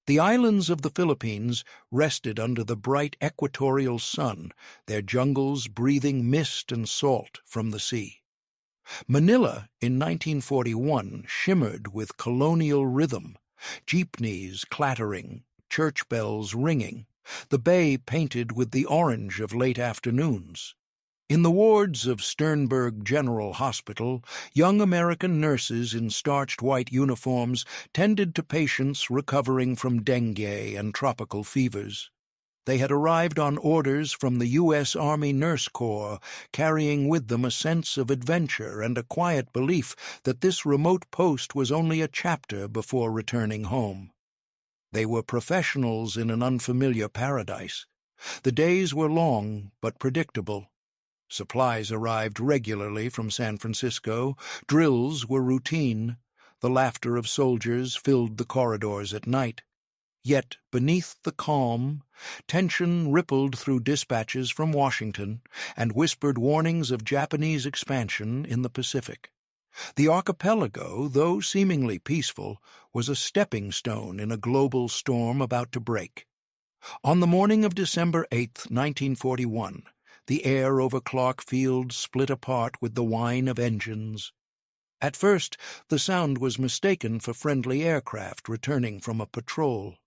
The islands of the Philippines rested under the bright equatorial sun, their jungles breathing mist and salt from the sea. Manila in 1941 shimmered with colonial rhythm, jeepneys clattering, church bells ringing, the bay painted with the orange of late afternoons. In the wards of Sternberg General Hospital, young American nurses in starched white uniforms tended to patients recovering from dengue and tropical fevers. They had arrived on orders from the U.S. Army Nurse Corps, carrying with them a sense of adventure and a quiet belief that this remote post was only a chapter before returning home. They were professionals in an unfamiliar paradise. The days were long but predictable. Supplies arrived regularly from San Francisco, drills were routine, the laughter of soldiers filled the corridors at night. Yet beneath the calm, tension rippled through dispatches from Washington and whispered warnings of Japanese expansion in the Pacific. The archipelago, though seemingly peaceful, was a stepping stone in a global storm about to break. On the morning of December 8, 1941, the air over Clark Field split apart with the whine of engines. At first, the sound was mistaken for friendly aircraft returning from a patrol.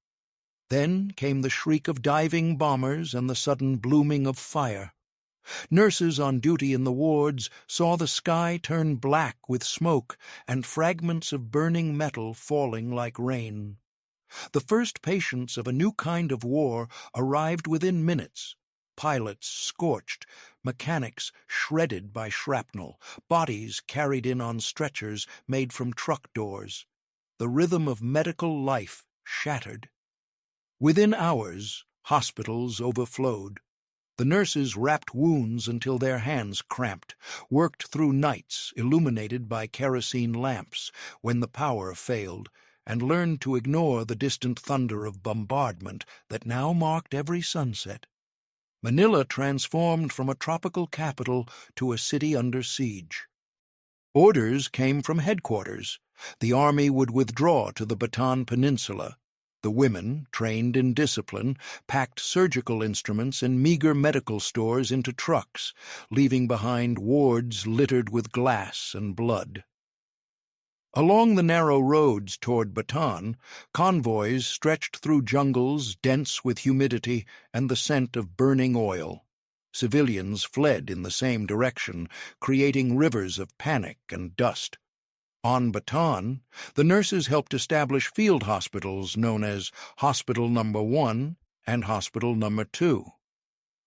Then came the shriek of diving bombers and the sudden blooming of fire. Nurses on duty in the wards saw the sky turn black with smoke and fragments of burning metal falling like rain. The first patients of a new kind of war arrived within minutes. Pilots scorched, mechanics shredded by shrapnel, bodies carried in on stretchers made from truck doors. The rhythm of medical life shattered. Within hours, hospitals overflowed. The nurses wrapped wounds until their hands cramped, worked through nights illuminated by kerosene lamps when the power failed, and learned to ignore the distant thunder of bombardment that now marked every sunset. Manila transformed from a tropical capital to a city under siege. Orders came from headquarters. The army would withdraw to the Bataan Peninsula. The women, trained in discipline, packed surgical instruments and meager medical stores into trucks, leaving behind wards littered with glass and blood. Along the narrow roads toward Bataan, convoys stretched through jungles dense with humidity and the scent of burning oil. Civilians fled in the same direction, creating rivers of panic and dust. On Bataan, the nurses helped establish field hospitals known as Hospital No. 1 and Hospital No. 2.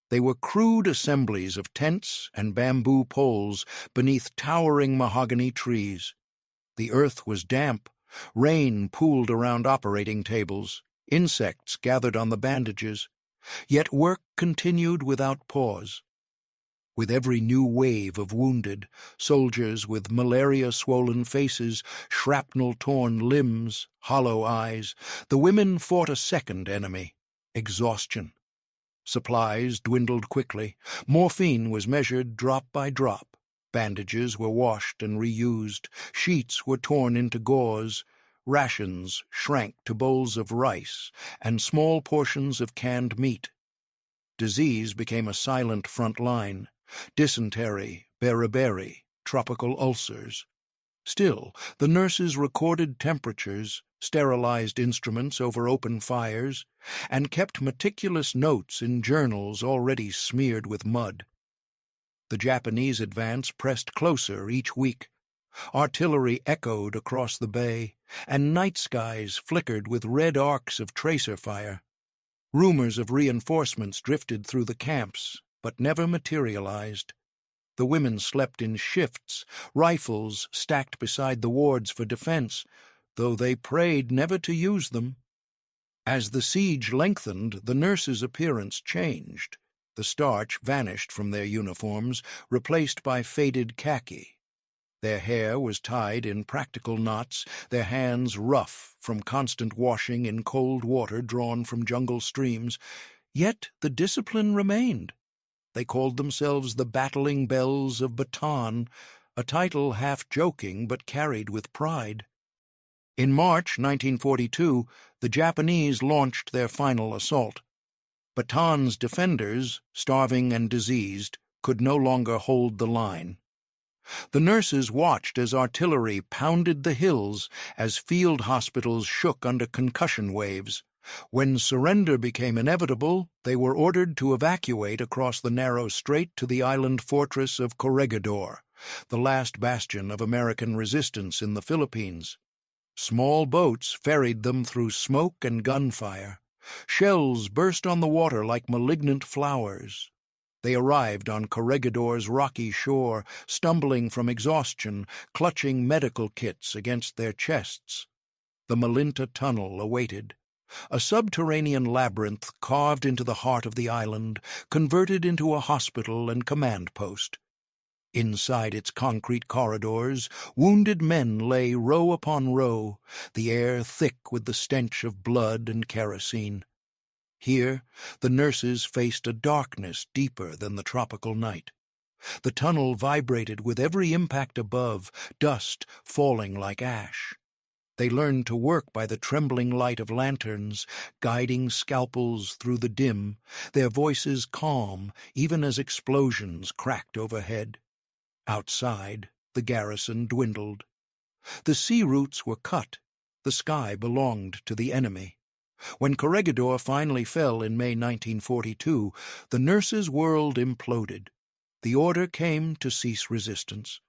They were crude assemblies of tents and bamboo poles beneath towering mahogany trees. The earth was damp, rain pooled around operating tables, insects gathered on the bandages, yet work continued without pause. With every new wave of wounded, soldiers with malaria-swollen faces, shrapnel-torn limbs, hollow eyes, the women fought a second enemy, exhaustion. Supplies dwindled quickly, morphine was measured drop by drop. Bandages were washed and reused, sheets were torn into gauze, rations shrank to bowls of rice and small portions of canned meat. Disease became a silent front line, dysentery, beriberi, tropical ulcers. Still, the nurses recorded temperatures, sterilized instruments over open fires, and kept meticulous notes in journals already smeared with mud. The Japanese advance pressed closer each week. Artillery echoed across the bay, and night skies flickered with red arcs of tracer fire. Rumors of reinforcements drifted through the camps, but never materialized. The women slept in shifts, rifles stacked beside the wards for defense, though they prayed never to use them. As the siege lengthened, the nurses' appearance changed. The starch vanished from their uniforms, replaced by faded khaki. Their hair was tied in practical knots, their hands rough from constant washing in cold water drawn from jungle streams. Yet the discipline remained. They called themselves the Battling Bells of Bataan, a title half joking but carried with pride. In March 1942, the Japanese launched their final assault. Bataan's defenders, starving and diseased, could no longer hold the line. The nurses watched as artillery pounded the hills, as field hospitals shook under concussion waves. When surrender became inevitable, they were ordered to evacuate across the narrow strait to the island fortress of Corregidor, the last bastion of American resistance in the Philippines. Small boats ferried them through smoke and gunfire. Shells burst on the water like malignant flowers. They arrived on Corregidor's rocky shore, stumbling from exhaustion, clutching medical kits against their chests. The Malinta Tunnel awaited, a subterranean labyrinth carved into the heart of the island, converted into a hospital and command post. Inside its concrete corridors, wounded men lay row upon row, the air thick with the stench of blood and kerosene. Here, the nurses faced a darkness deeper than the tropical night. The tunnel vibrated with every impact above, dust falling like ash. They learned to work by the trembling light of lanterns, guiding scalpels through the dim, their voices calm even as explosions cracked overhead. Outside, the garrison dwindled. The sea routes were cut. The sky belonged to the enemy. When Corregidor finally fell in May 1942, the nurses' world imploded. The order came to cease resistance.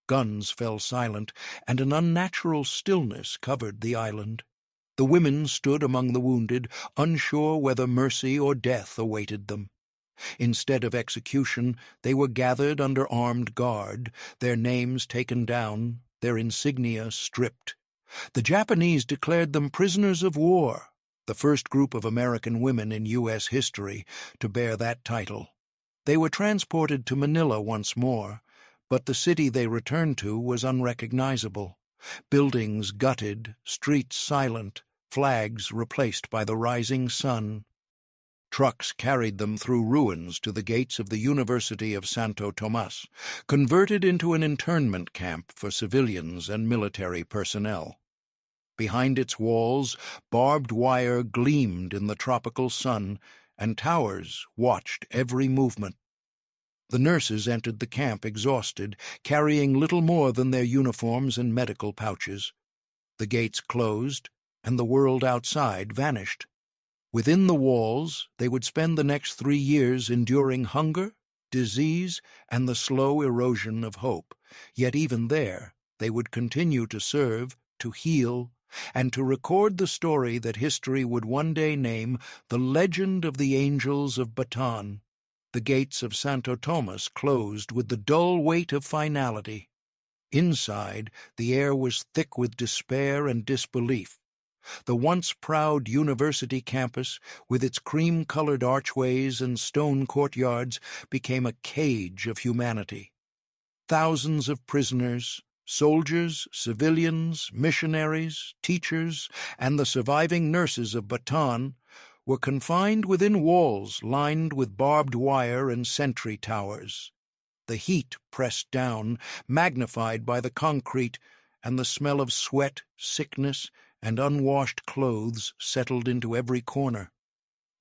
Guns fell silent, and an unnatural stillness covered the island. The women stood among the wounded, unsure whether mercy or death awaited them. Instead of execution, they were gathered under armed guard, their names taken down, their insignia stripped. The Japanese declared them prisoners of war, the first group of American women in U.S. history to bear that title. They were transported to Manila once more, but the city they returned to was unrecognizable. Buildings gutted, streets silent, flags replaced by the rising sun. Trucks carried them through ruins to the gates of the University of Santo Tomas, converted into an internment camp for civilians and military personnel. Behind its walls, barbed wire gleamed in the tropical sun, and towers watched every movement. The nurses entered the camp exhausted, carrying little more than their uniforms and medical pouches. The gates closed, and the world outside vanished. Within the walls, they would spend the next 3 years enduring hunger, disease, and the slow erosion of hope. Yet even there, they would continue to serve, to heal, and to record the story that history would one day name the Legend of the Angels of Bataan. The gates of Santo Tomas closed with the dull weight of finality. Inside, the air was thick with despair and disbelief. The once proud university campus, with its cream-colored archways and stone courtyards, became a cage of humanity. Thousands of prisoners, soldiers, civilians, missionaries, teachers, and the surviving nurses of Bataan were confined within walls lined with barbed wire and sentry towers. The heat pressed down, magnified by the concrete, and the smell of sweat, sickness, and unwashed clothes settled into every corner.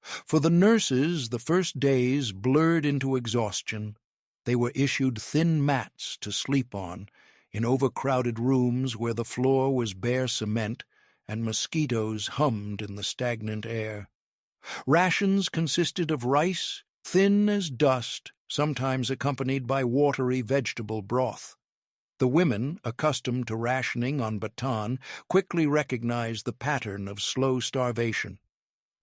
For the nurses, the first days blurred into exhaustion. They were issued thin mats to sleep on, in overcrowded rooms where the floor was bare cement and mosquitoes hummed in the stagnant air. Rations consisted of rice, thin as dust, sometimes accompanied by watery vegetable broth. The women, accustomed to rationing on Bataan, quickly recognized the pattern of slow starvation.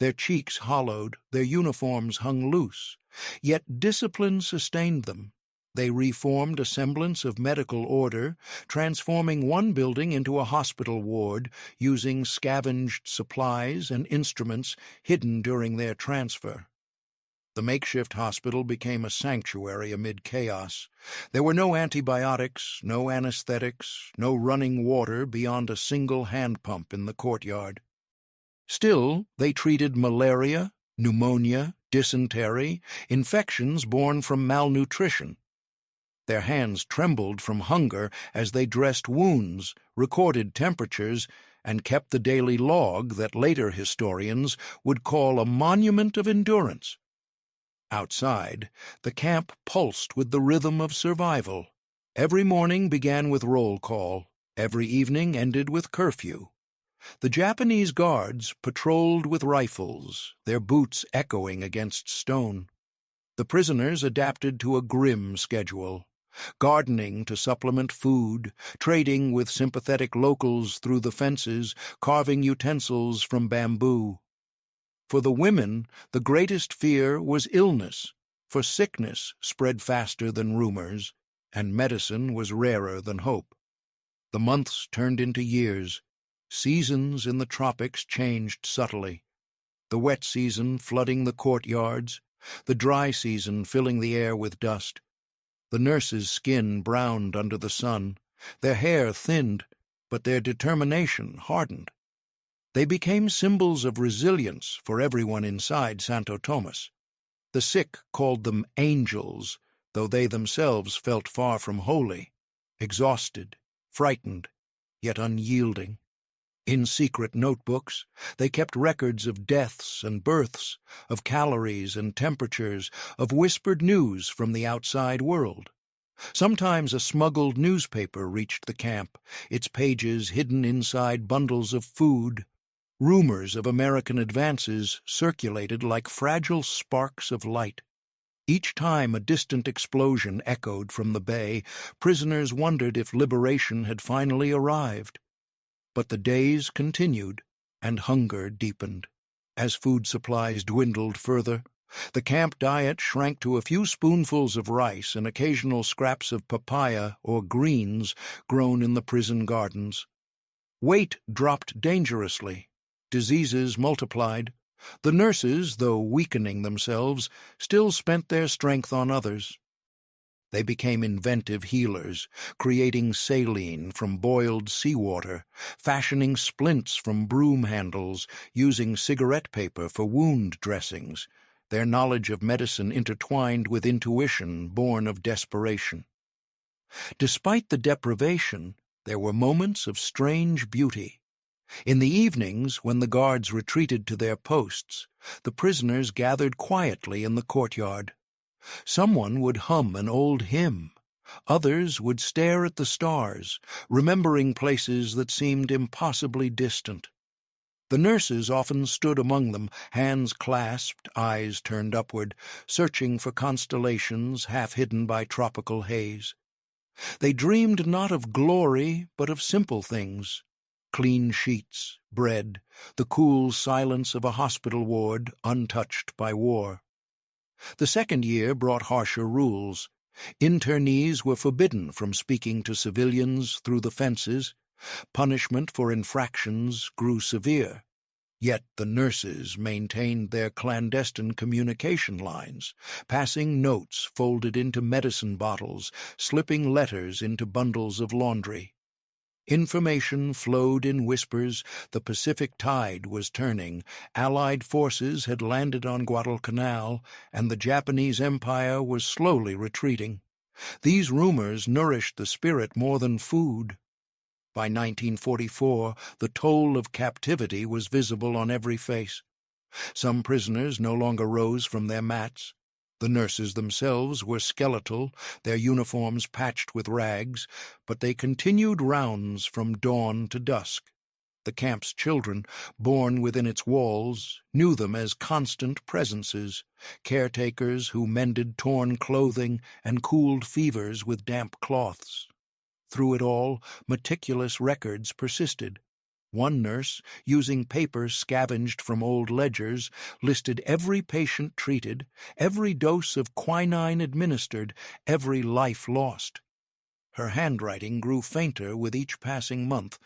Their cheeks hollowed, their uniforms hung loose, yet discipline sustained them. They reformed a semblance of medical order, transforming one building into a hospital ward, using scavenged supplies and instruments hidden during their transfer. The makeshift hospital became a sanctuary amid chaos. There were no antibiotics, no anesthetics, no running water beyond a single hand pump in the courtyard. Still, they treated malaria, pneumonia, dysentery, infections born from malnutrition. Their hands trembled from hunger as they dressed wounds, recorded temperatures, and kept the daily log that later historians would call a monument of endurance. Outside, the camp pulsed with the rhythm of survival. Every morning began with roll call. Every evening ended with curfew. The Japanese guards patrolled with rifles, their boots echoing against stone. The prisoners adapted to a grim schedule, gardening to supplement food, trading with sympathetic locals through the fences, carving utensils from bamboo. For the women, the greatest fear was illness, for sickness spread faster than rumors, and medicine was rarer than hope. The months turned into years. Seasons in the tropics changed subtly. The wet season flooding the courtyards, the dry season filling the air with dust. The nurses' skin browned under the sun, their hair thinned, but their determination hardened. They became symbols of resilience for everyone inside Santo Tomas. The sick called them angels, though they themselves felt far from holy, exhausted, frightened, yet unyielding. In secret notebooks, they kept records of deaths and births, of calories and temperatures, of whispered news from the outside world. Sometimes a smuggled newspaper reached the camp, its pages hidden inside bundles of food. Rumors of American advances circulated like fragile sparks of light. Each time a distant explosion echoed from the bay, prisoners wondered if liberation had finally arrived. But the days continued, and hunger deepened. As food supplies dwindled further, the camp diet shrank to a few spoonfuls of rice and occasional scraps of papaya or greens grown in the prison gardens. Weight dropped dangerously. Diseases multiplied. The nurses, though weakening themselves, still spent their strength on others. They became inventive healers, creating saline from boiled seawater, fashioning splints from broom handles, using cigarette paper for wound dressings, their knowledge of medicine intertwined with intuition born of desperation. Despite the deprivation, there were moments of strange beauty. In the evenings, when the guards retreated to their posts, the prisoners gathered quietly in the courtyard. Someone would hum an old hymn. Others would stare at the stars, remembering places that seemed impossibly distant. The nurses often stood among them, hands clasped, eyes turned upward, searching for constellations half hidden by tropical haze. They dreamed not of glory, but of simple things. Clean sheets, bread, the cool silence of a hospital ward untouched by war. The second year brought harsher rules. Internees were forbidden from speaking to civilians through the fences. Punishment for infractions grew severe. Yet the nurses maintained their clandestine communication lines, passing notes folded into medicine bottles, slipping letters into bundles of laundry. Information flowed in whispers. The Pacific tide was turning. Allied forces had landed on Guadalcanal, and the Japanese Empire was slowly retreating. These rumors nourished the spirit more than food. By 1944, the toll of captivity was visible on every face. Some prisoners no longer rose from their mats. The nurses themselves were skeletal, their uniforms patched with rags, but they continued rounds from dawn to dusk. The camp's children, born within its walls, knew them as constant presences, caretakers who mended torn clothing and cooled fevers with damp cloths. Through it all, meticulous records persisted. One nurse, using paper scavenged from old ledgers, listed every patient treated, every dose of quinine administered, every life lost. Her handwriting grew fainter with each passing month,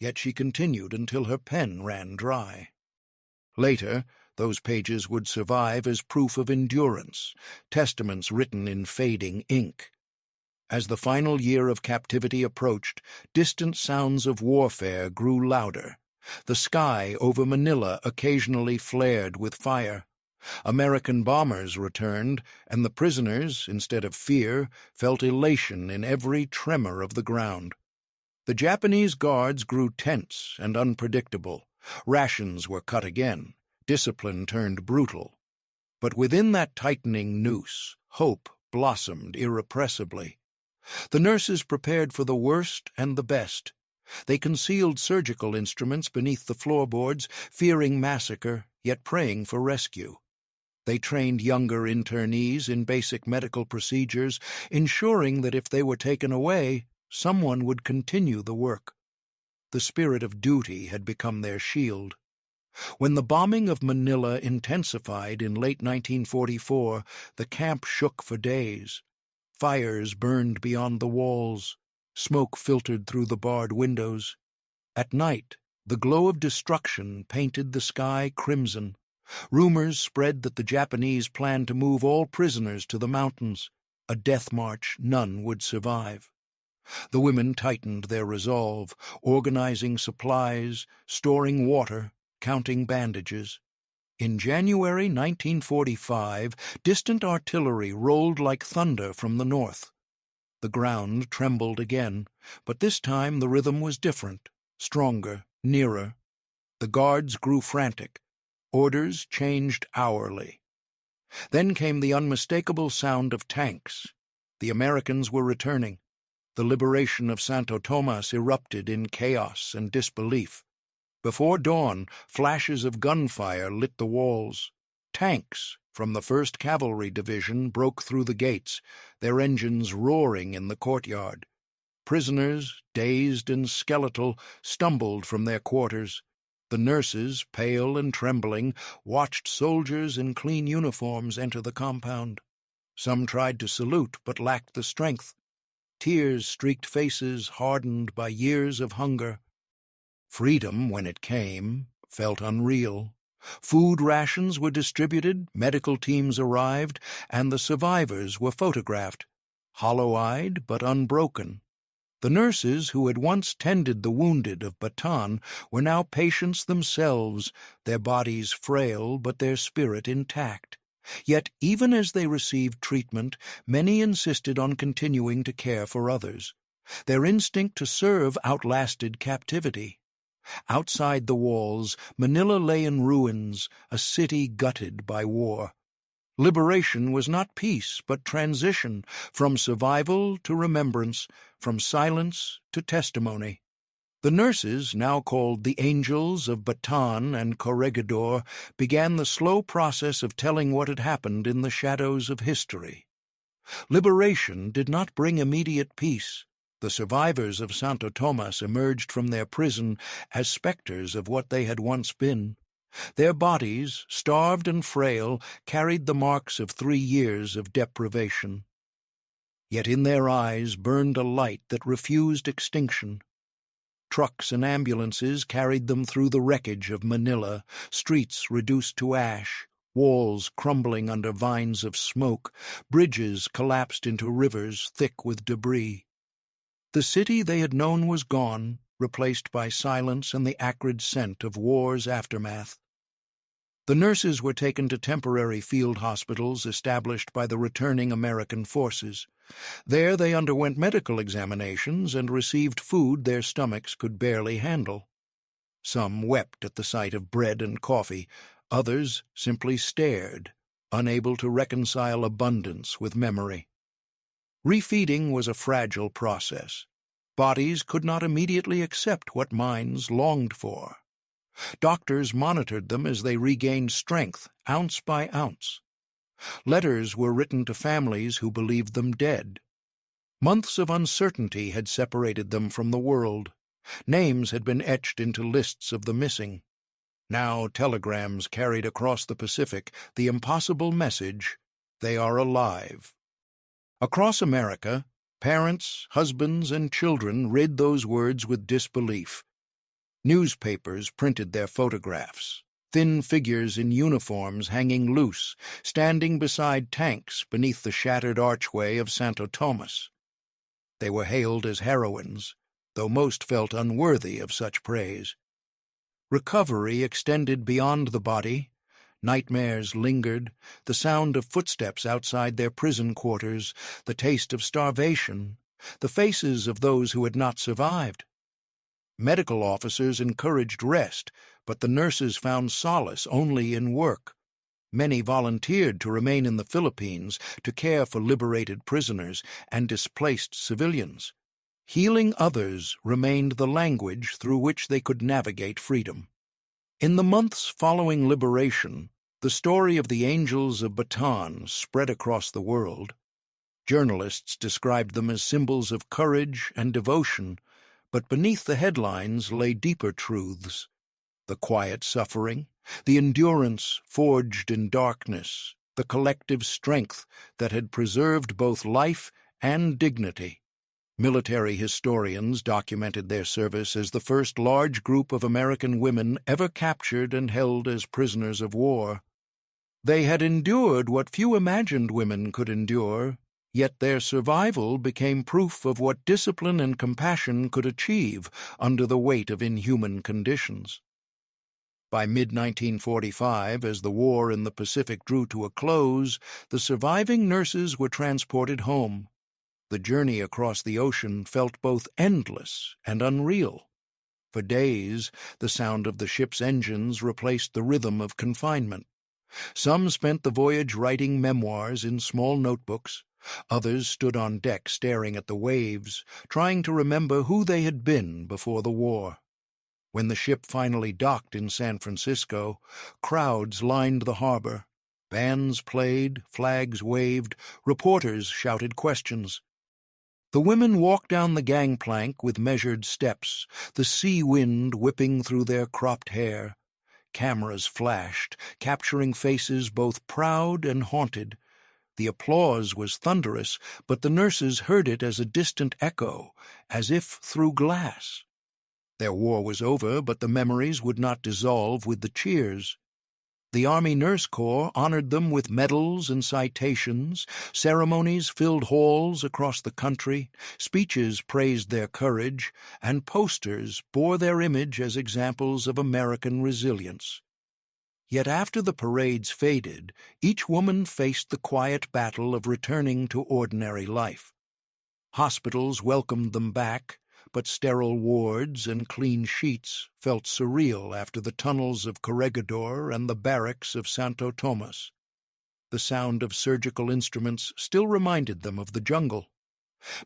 yet she continued until her pen ran dry. Later, those pages would survive as proof of endurance, testaments written in fading ink. As the final year of captivity approached, distant sounds of warfare grew louder. The sky over Manila occasionally flared with fire. American bombers returned, and the prisoners, instead of fear, felt elation in every tremor of the ground. The Japanese guards grew tense and unpredictable. Rations were cut again. Discipline turned brutal. But within that tightening noose, hope blossomed irrepressibly. The nurses prepared for the worst and the best. They concealed surgical instruments beneath the floorboards, fearing massacre, yet praying for rescue. They trained younger internees in basic medical procedures, ensuring that if they were taken away, someone would continue the work. The spirit of duty had become their shield. When the bombing of Manila intensified in late 1944, the camp shook for days. Fires burned beyond the walls. Smoke filtered through the barred windows. At night, the glow of destruction painted the sky crimson. Rumors spread that the Japanese planned to move all prisoners to the mountains, a death march none would survive. The women tightened their resolve, organizing supplies, storing water, counting bandages. In January 1945, distant artillery rolled like thunder from the north. The ground trembled again, but this time the rhythm was different, stronger, nearer. The guards grew frantic. Orders changed hourly. Then came the unmistakable sound of tanks. The Americans were returning. The liberation of Santo Tomas erupted in chaos and disbelief. Before dawn, flashes of gunfire lit the walls. Tanks from the 1st Cavalry Division broke through the gates, their engines roaring in the courtyard. Prisoners, dazed and skeletal, stumbled from their quarters. The nurses, pale and trembling, watched soldiers in clean uniforms enter the compound. Some tried to salute but lacked the strength. Tears streaked faces hardened by years of hunger. Freedom, when it came, felt unreal. Food rations were distributed, medical teams arrived, and the survivors were photographed, hollow-eyed but unbroken. The nurses who had once tended the wounded of Bataan were now patients themselves, their bodies frail but their spirit intact. Yet even as they received treatment, many insisted on continuing to care for others. Their instinct to serve outlasted captivity. Outside the walls, Manila lay in ruins, a city gutted by war. Liberation was not peace, but transition, from survival to remembrance, from silence to testimony. The nurses, now called the Angels of Bataan and Corregidor, began the slow process of telling what had happened in the shadows of history. Liberation did not bring immediate peace. The survivors of Santo Tomas emerged from their prison as specters of what they had once been. Their bodies, starved and frail, carried the marks of 3 years of deprivation. Yet in their eyes burned a light that refused extinction. Trucks and ambulances carried them through the wreckage of Manila, streets reduced to ash, walls crumbling under vines of smoke, bridges collapsed into rivers thick with debris. The city they had known was gone, replaced by silence and the acrid scent of war's aftermath. The nurses were taken to temporary field hospitals established by the returning American forces. There they underwent medical examinations and received food their stomachs could barely handle. Some wept at the sight of bread and coffee, others simply stared, unable to reconcile abundance with memory. Refeeding was a fragile process. Bodies could not immediately accept what minds longed for. Doctors monitored them as they regained strength, ounce by ounce. Letters were written to families who believed them dead. Months of uncertainty had separated them from the world. Names had been etched into lists of the missing. Now telegrams carried across the Pacific the impossible message, "They are alive." Across America, parents, husbands, and children read those words with disbelief. Newspapers printed their photographs, thin figures in uniforms hanging loose, standing beside tanks beneath the shattered archway of Santo Tomas. They were hailed as heroines, though most felt unworthy of such praise. Recovery extended beyond the body. Nightmares lingered, the sound of footsteps outside their prison quarters, the taste of starvation, the faces of those who had not survived. Medical officers encouraged rest, but the nurses found solace only in work. Many volunteered to remain in the Philippines to care for liberated prisoners and displaced civilians. Healing others remained the language through which they could navigate freedom. In the months following liberation, the story of the Angels of Bataan spread across the world. Journalists described them as symbols of courage and devotion, but beneath the headlines lay deeper truths: the quiet suffering, the endurance forged in darkness, the collective strength that had preserved both life and dignity. Military historians documented their service as the first large group of American women ever captured and held as prisoners of war. They had endured what few imagined women could endure, yet their survival became proof of what discipline and compassion could achieve under the weight of inhuman conditions. By mid-1945, as the war in the Pacific drew to a close, the surviving nurses were transported home. The journey across the ocean felt both endless and unreal. For days, the sound of the ship's engines replaced the rhythm of confinement. Some spent the voyage writing memoirs in small notebooks. Others stood on deck staring at the waves, trying to remember who they had been before the war. When the ship finally docked in San Francisco, crowds lined the harbor. Bands played, flags waved, reporters shouted questions. The women walked down the gangplank with measured steps, the sea wind whipping through their cropped hair. Cameras flashed, capturing faces both proud and haunted. The applause was thunderous, but the nurses heard it as a distant echo, as if through glass. Their war was over, but the memories would not dissolve with the cheers. The Army Nurse Corps honored them with medals and citations. Ceremonies filled halls across the country. Speeches praised their courage, and posters bore their image as examples of American resilience. Yet after the parades faded, each woman faced the quiet battle of returning to ordinary life. Hospitals welcomed them back, but sterile wards and clean sheets felt surreal after the tunnels of Corregidor and the barracks of Santo Tomas. The sound of surgical instruments still reminded them of the jungle.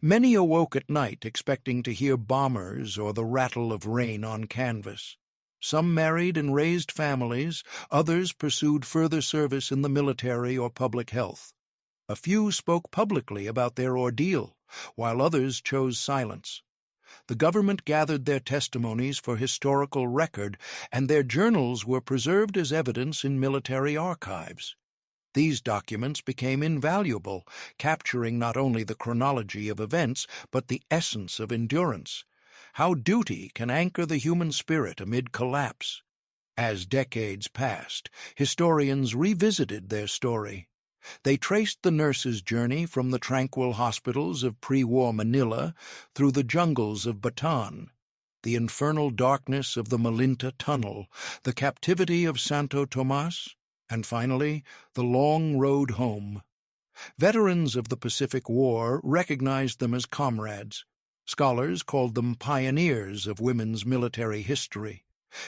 Many awoke at night expecting to hear bombers or the rattle of rain on canvas. Some married and raised families, others pursued further service in the military or public health. A few spoke publicly about their ordeal, while others chose silence. The government gathered their testimonies for historical record, and their journals were preserved as evidence in military archives. These documents became invaluable, capturing not only the chronology of events, but the essence of endurance. How duty can anchor the human spirit amid collapse. As decades passed, historians revisited their story. They traced the nurses' journey from the tranquil hospitals of pre-war Manila through the jungles of Bataan, the infernal darkness of the Malinta Tunnel, the captivity of Santo Tomas, and finally, the long road home. Veterans of the Pacific War recognized them as comrades. Scholars called them pioneers of women's military history.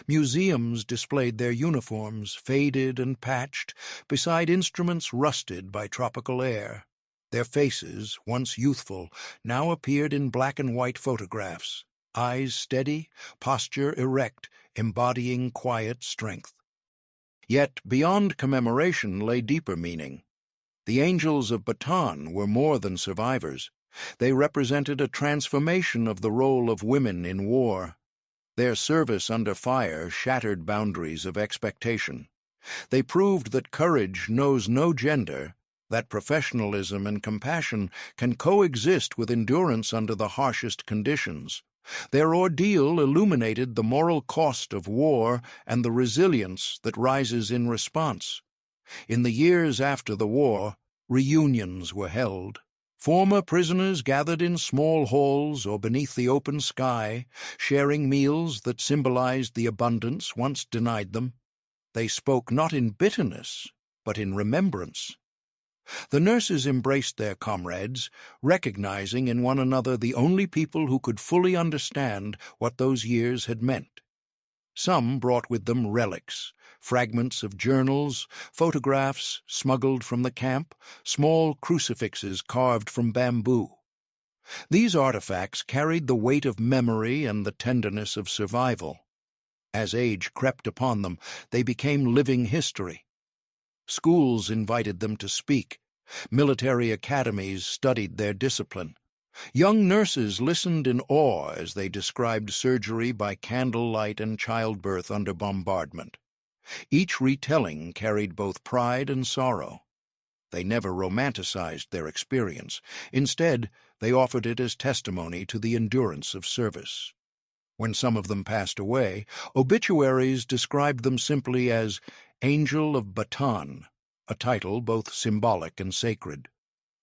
Museums displayed their uniforms, faded and patched, beside instruments rusted by tropical air. Their faces, once youthful, now appeared in black and white photographs, eyes steady, posture erect, embodying quiet strength. Yet beyond commemoration lay deeper meaning. The Angels of Bataan were more than survivors. They represented a transformation of the role of women in war. Their service under fire shattered boundaries of expectation. They proved that courage knows no gender, that professionalism and compassion can coexist with endurance under the harshest conditions. Their ordeal illuminated the moral cost of war and the resilience that rises in response. In the years after the war, reunions were held. Former prisoners gathered in small halls or beneath the open sky, sharing meals that symbolized the abundance once denied them. They spoke not in bitterness, but in remembrance. The nurses embraced their comrades, recognizing in one another the only people who could fully understand what those years had meant. Some brought with them relics, fragments of journals, photographs smuggled from the camp, small crucifixes carved from bamboo. These artifacts carried the weight of memory and the tenderness of survival. As age crept upon them, they became living history. Schools invited them to speak. Military academies studied their discipline. Young nurses listened in awe as they described surgery by candlelight and childbirth under bombardment. Each retelling carried both pride and sorrow. They never romanticized their experience. Instead, they offered it as testimony to the endurance of service. When some of them passed away, obituaries described them simply as Angel of Bataan, a title both symbolic and sacred.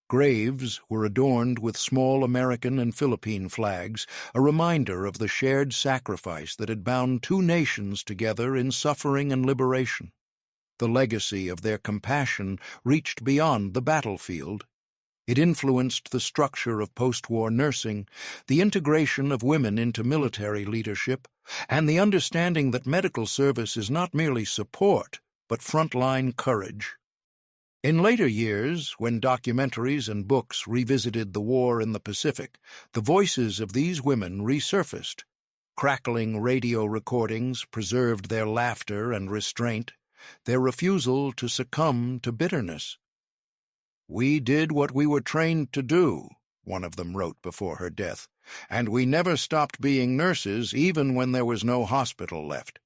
Graves were adorned with small American and Philippine flags, a reminder of the shared sacrifice that had bound two nations together in suffering and liberation. The legacy of their compassion reached beyond the battlefield. It influenced the structure of post-war nursing, the integration of women into military leadership, and the understanding that medical service is not merely support, but frontline courage. In later years, when documentaries and books revisited the war in the Pacific, the voices of these women resurfaced. Crackling radio recordings preserved their laughter and restraint, their refusal to succumb to bitterness. "We did what we were trained to do," one of them wrote before her death, "and we never stopped being nurses even when there was no hospital left."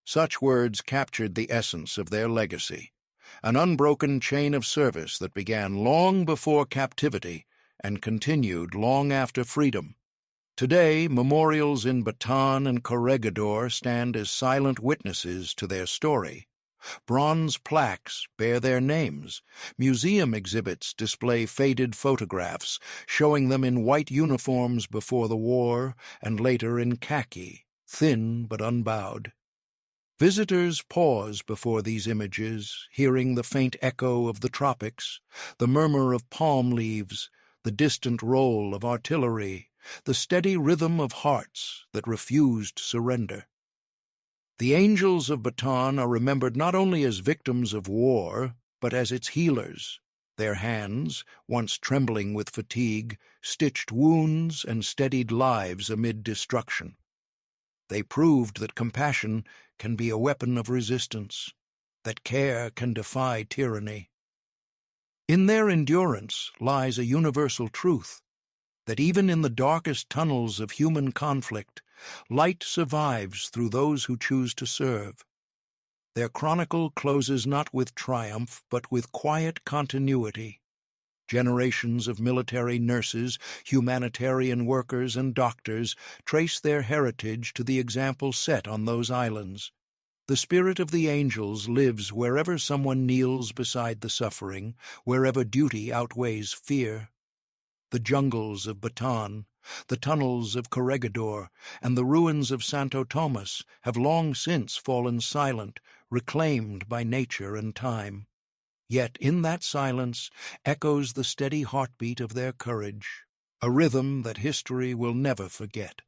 Such words captured the essence of their legacy, an unbroken chain of service that began long before captivity and continued long after freedom. Today, memorials in Bataan and Corregidor stand as silent witnesses to their story. Bronze plaques bear their names. Museum exhibits display faded photographs, showing them in white uniforms before the war and later in khaki, thin but unbowed. Visitors pause before these images, hearing the faint echo of the tropics, the murmur of palm leaves, the distant roll of artillery, the steady rhythm of hearts that refused surrender. The angels of Bataan are remembered not only as victims of war, but as its healers. Their hands, once trembling with fatigue, stitched wounds and steadied lives amid destruction. They proved that compassion can be a weapon of resistance, that care can defy tyranny. In their endurance lies a universal truth, that even in the darkest tunnels of human conflict, light survives through those who choose to serve. Their chronicle closes not with triumph, but with quiet continuity. Generations of military nurses, humanitarian workers, and doctors trace their heritage to the example set on those islands. The spirit of the angels lives wherever someone kneels beside the suffering, wherever duty outweighs fear. The jungles of Bataan, the tunnels of Corregidor, and the ruins of Santo Tomas have long since fallen silent, reclaimed by nature and time. Yet in that silence echoes the steady heartbeat of their courage, a rhythm that history will never forget.